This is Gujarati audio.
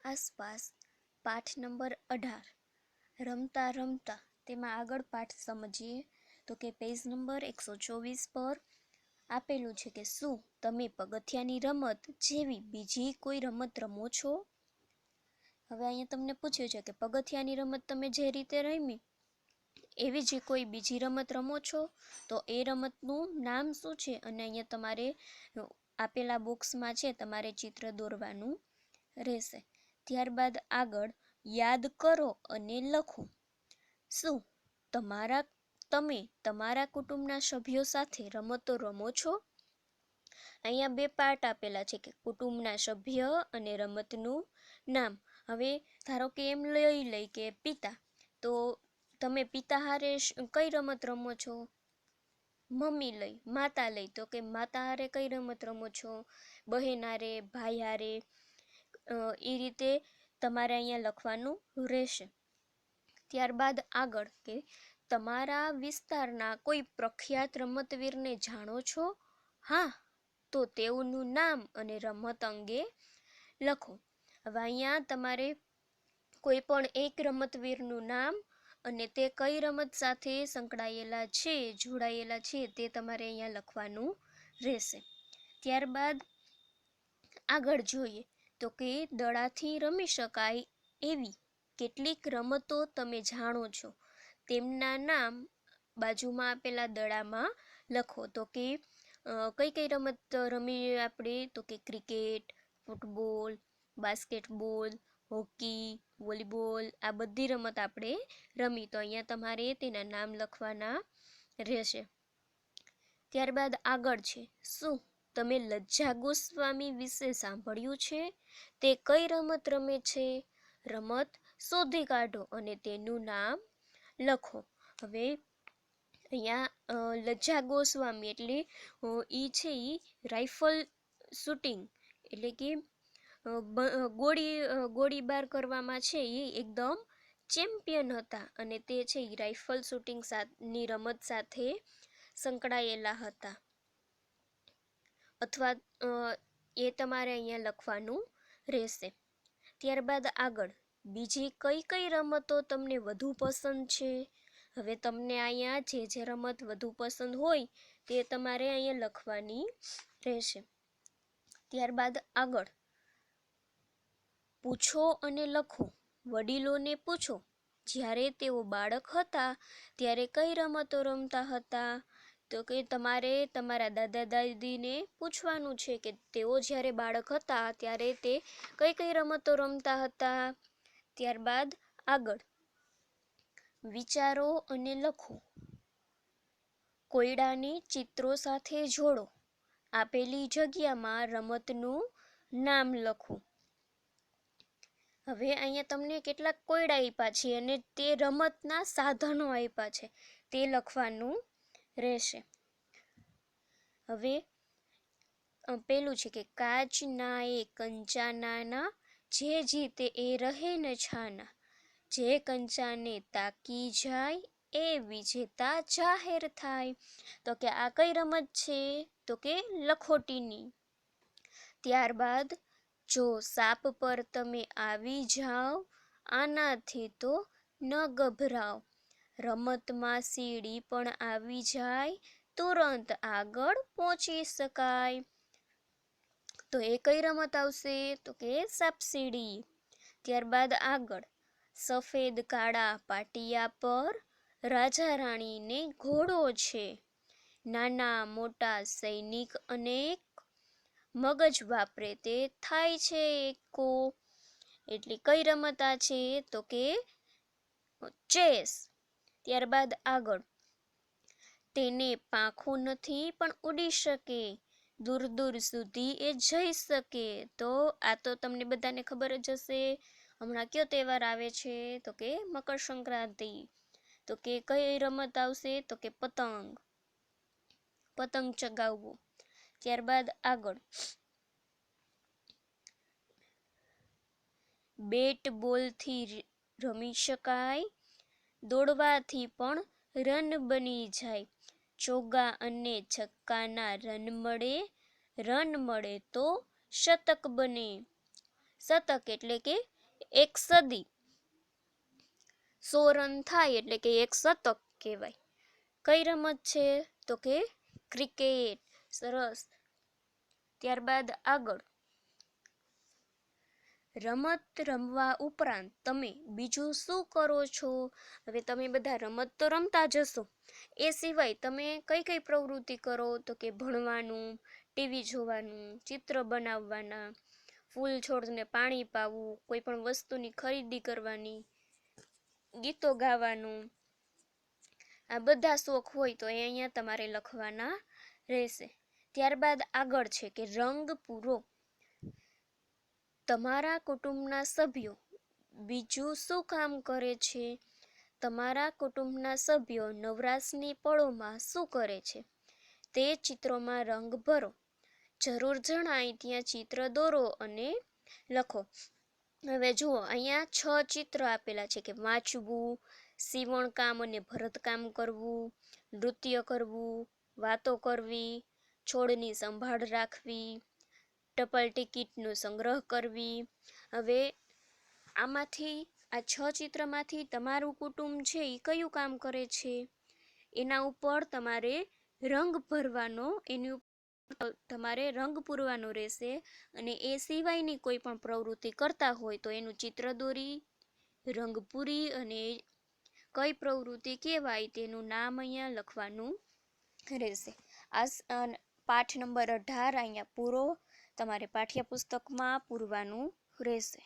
આસપાસ પાઠ નંબર 18 રમતા રમતા તેમાં આગળ પાઠ સમજીએ તો કે પેજ નંબર 124 પર આપેલું છે કે શું તમે પગથિયાની રમત જેવી બીજી કોઈ રમત રમો છો? હવે અહીંયા તમને પૂછ્યું છે કે પગથિયાની રમત તમે જે રીતે રમી એવી જ કોઈ બીજી રમત રમો છો? તો એ રમતનું નામ શું છે? અને અહીંયા તમારે આપેલા બોક્સમાં છે તમારે ચિત્ર દોરવાનું રહેશે. ત્યારબાદ આગળ યાદ કરો અને લખો. શું તમે તમારા કુટુંબના સભ્યો સાથે રમતો રમો છો? અહીંયા બે પાર્ટ આપેલા છે કે કુટુંબના સભ્ય અને રમતનું નામ. હવે ધારો કે એમ લઈ કે પિતા, તો તમે પિતા હારે કઈ રમત રમો છો? મમ્મી લઈ, માતા લઈ તો કે માતા હારે કઈ રમત રમો છો? બહેન હારે, ભાઈ હારે, એ રીતે તમારે અહીંયા લખવાનું રહેશે. ત્યારબાદ આગળ કે તમારા વિસ્તારના કોઈ પ્રખ્યાત રમતવીરને જાણો છો? હા, તો તેઓનું નામ અને રમત અંગે લખો. હવે અહીંયા તમારે કોઈ પણ એક રમતવીરનું નામ અને તે કઈ રમત સાથે સંકળાયેલા છે, જોડાયેલા છે, તે તમારે અહીંયા લખવાનું રહેશે. ત્યારબાદ આગળ જોઈએ તો કે દડાથી રમી શકાય એવી કેટલીક રમતો તમે જાણો છો, તેમના નામ બાજુમાં આપેલા દડામાં લખો. તો કે કઈ કઈ રમત રમીએ આપણે? તો કે cricket, football, basketball, hockey, volleyball, આ બધી રમત આપણે રમી. તો અહીંયા તમારે તેના નામ લખવાના રહેશે. ત્યારબાદ આગળ છે શું તમે લજ્જા ગોસ્વામી વિશે સાંભળ્યું છે? તે કઈ રમત રમે છે? રમત શોધી કાઢો અને તેનું નામ લખો. હવે અહીંયા લજ્જા ગોસ્વામી એટલે ઈ છે ઈ રાઇફલ શૂટિંગ એટલે કે ગોળીબાર કરવામાં છે એ એકદમ ચેમ્પિયન હતા અને તે છે એ રાઇફલ શૂટિંગ ની રમત સાથે સંકળાયેલા હતા, અથવા એ તમારે અહીંયા લખવાનું રહેશે. ત્યારબાદ આગળ બીજી કઈ કઈ રમતો તમને વધુ પસંદ છે? હવે તમને અહીંયા જે રમત વધુ પસંદ હોય તે તમારે અહીંયા લખવાની રહેશે. ત્યારબાદ આગળ પૂછો અને લખો. વડીલોને પૂછો, જ્યારે તેઓ બાળક હતા ત્યારે કઈ રમતો રમતા હતા? તો કે તમારે તમારા દાદા દાદીને પૂછવાનું છે કે તેઓ જ્યારે બાળક હતા ત્યારે તે કઈ કઈ રમતો રમતા હતા. ત્યારબાદ આગળ વિચારો અને લખો. કોયડાને ચિત્રો સાથે જોડો. આપેલી જગ્યામાં રમતનું નામ લખો. હવે અહીંયા તમને કેટલાક કોયડા આપ્યા છે અને તે રમતના સાધનો આપ્યા છે, તે લખવાનું રહેશે. હવે પેલું છે કે કાચ ના એ કંચાના, જે જીતે એ રહે ન છાના, જે કંચાને તાકી જાય એ વિજેતા જાહેર થાય. તો કે આ કઈ રમત છે? તો કે લખોટીની. ત્યારબાદ જો સાપ પર તમે આવી જાઓ, આનાથી તો ન ગભરાવ, રમતમાં સીડી પણ આવી જાય, તુરંત આગળ પહોંચી શકાય. તો એ કઈ રમત આવશે? તો કે સાપસીડી. ત્યારબાદ આગળ સફેદ કાળા પાટિયા પર રાજા રાણીને ઘોડો છે, નાના મોટા સૈનિક અનેક, મગજ વાપરે તે થાય છે એકો. એટલે કઈ રમત આ છે? તો કે ચેસ. ત્યારબાદ આગળ તેને પાંખો નથી પણ ઉડી શકે, દૂર દૂર સુધી એ જઈ શકે. તો આ તો તમને બધાને ખબર જ હશે. હમણાં કયો તહેવાર આવે છે? તો કે મકર સંક્રાંતિ. તો કે કઈ રમત આવશે? તો કે પતંગ ચગાવવો. ત્યારબાદ આગળ બેટ બોલથી રમી શકાય, દોડવાથી પણ રન બની જાય, ચોગ્ગા અને છક્કાના રન મળે તો શતક બને. શતક એટલે કે એક સદી 100 રન થાય એટલે કે એક શતક કહેવાય. કઈ રમત છે તો કે ક્રિકેટ. સરસ. ત્યારબાદ આગળ, રમત રમવા ઉપરાંત તમે બીજું શું કરો છો? હવે તમે બધા રમત તો રમતા જ હશો, એ સિવાય તમે કઈ કઈ પ્રવૃત્તિ કરો તો કે ભણવાનું, ટીવી જોવાનું, ચિત્ર બનાવવાના, ફૂલ છોડને પાણી પાવું, કોઈ પણ વસ્તુની ખરીદી કરવાની, ગીતો ગાવાનું. આ બધા શોખ હોય તો એ અહીંયા તમારે લખવાના રહેશે. ત્યારબાદ આગળ છે કે રંગ પૂરો. તમારા કુટુંબના સભ્યો બીજું શું કામ કરે છે? તમારા કુટુંબના સભ્યો નવરાશની પળોમાં શું કરે છે? તે ચિત્રોમાં રંગ ભરો. જરૂર જણાય ત્યાં ચિત્ર દોરો અને લખો. હવે જુઓ, અહીંયા 6 ચિત્ર આપેલા છે કે વાંચવું, સીવણકામ અને ભરતકામ કરવું, નૃત્ય કરવું, વાતો કરવી, છોડની સંભાળ રાખવી, ટપાલ ટિકિટનો સંગ્રહ કરવી. હવે આમાંથી, આ 6 ચિત્રમાંથી તમારું કુટુંબ છે એ કયું કામ કરે છે એના ઉપર તમારે રંગ ભરવાનો, એની ઉપર તમારે રંગ પૂરવાનો રહેશે. અને એ સિવાયની કોઈ પણ પ્રવૃત્તિ કરતા હોય તો એનું ચિત્ર દોરી, રંગ પૂરી અને કઈ પ્રવૃત્તિ કહેવાય તેનું નામ અહીંયા લખવાનું રહેશે. આ પાઠ નંબર 18 અહીંયા પૂરો તમારે પાઠ્યપુસ્તકમાં પૂરવાનું રહેશે.